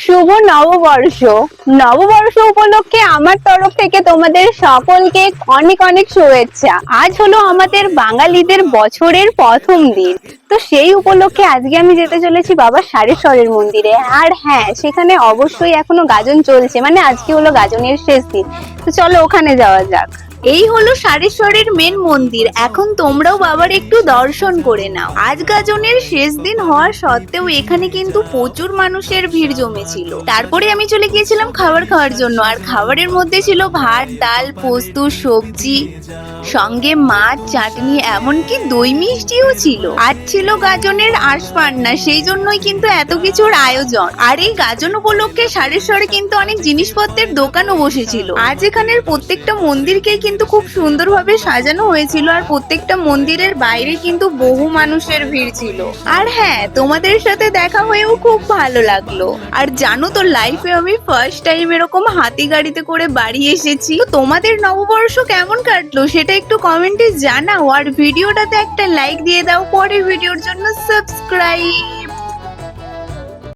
শুভ নববর্ষ। নববর্ষ উপলক্ষে আমার তরফ থেকে তোমাদের সকলকে অনেক অনেক শুভেচ্ছা। আজ হলো আমাদের বাঙালিদের বছরের প্রথম দিন, তো সেই উপলক্ষে আজকে আমি যেতে চলেছি বাবা সারেশ্বরের মন্দিরে। আর হ্যাঁ, সেখানে অবশ্যই এখনো গাজন চলছে, মানে আজকে হলো গাজনের শেষ দিন। তো চলো ওখানে যাওয়া যাক। এই হলো সারেশ্বরের মেন মন্দির। এখন তোমরাও বাবার একটু দর্শন করে নাও। আজ গাজনের শেষ দিন হওয়া সত্ত্বেও এখানে কিন্তু প্রচুর মানুষের ভিড় জমেছিল। তারপরে আমি চলে গিয়েছিলাম খাবার খাওয়ার জন্য, আর খাবারের মধ্যে ছিল ভাত, ডাল, পোস্ত, সবজি, সঙ্গে মাছ, চাটনি, এমনকি দই মিষ্টিও ছিল। আজ ছিল গাজনের আশপান্না, সেই জন্যই কিন্তু এত কিছুর আয়োজন। আর এই গাজন উপলক্ষে সারেশ্বরে কিন্তু অনেক জিনিসপত্রের দোকানও বসেছিল। আজ এখানের প্রত্যেকটা মন্দিরকে কিন্তু খুব সুন্দরভাবে সাজানো হয়েছিল, আর প্রত্যেকটা মন্দিরের বাইরে কিন্তু বহু মানুষের ভিড় ছিল। আর হ্যাঁ, তোমাদের সাথে দেখা হয়েও খুব ভালো লাগলো। আর জানো তো, লাইফে আমি ফার্স্ট টাইম এরকম হাতি গাড়িতে করে বাড়ি এসেছি। তো তোমাদের নববর্ষ কেমন কাটলো সেটা একটু কমেন্টে জানাও, আর ভিডিওটাতে একটা লাইক দিয়ে দাও। পরের ভিডিওর জন্য সাবস্ক্রাইব।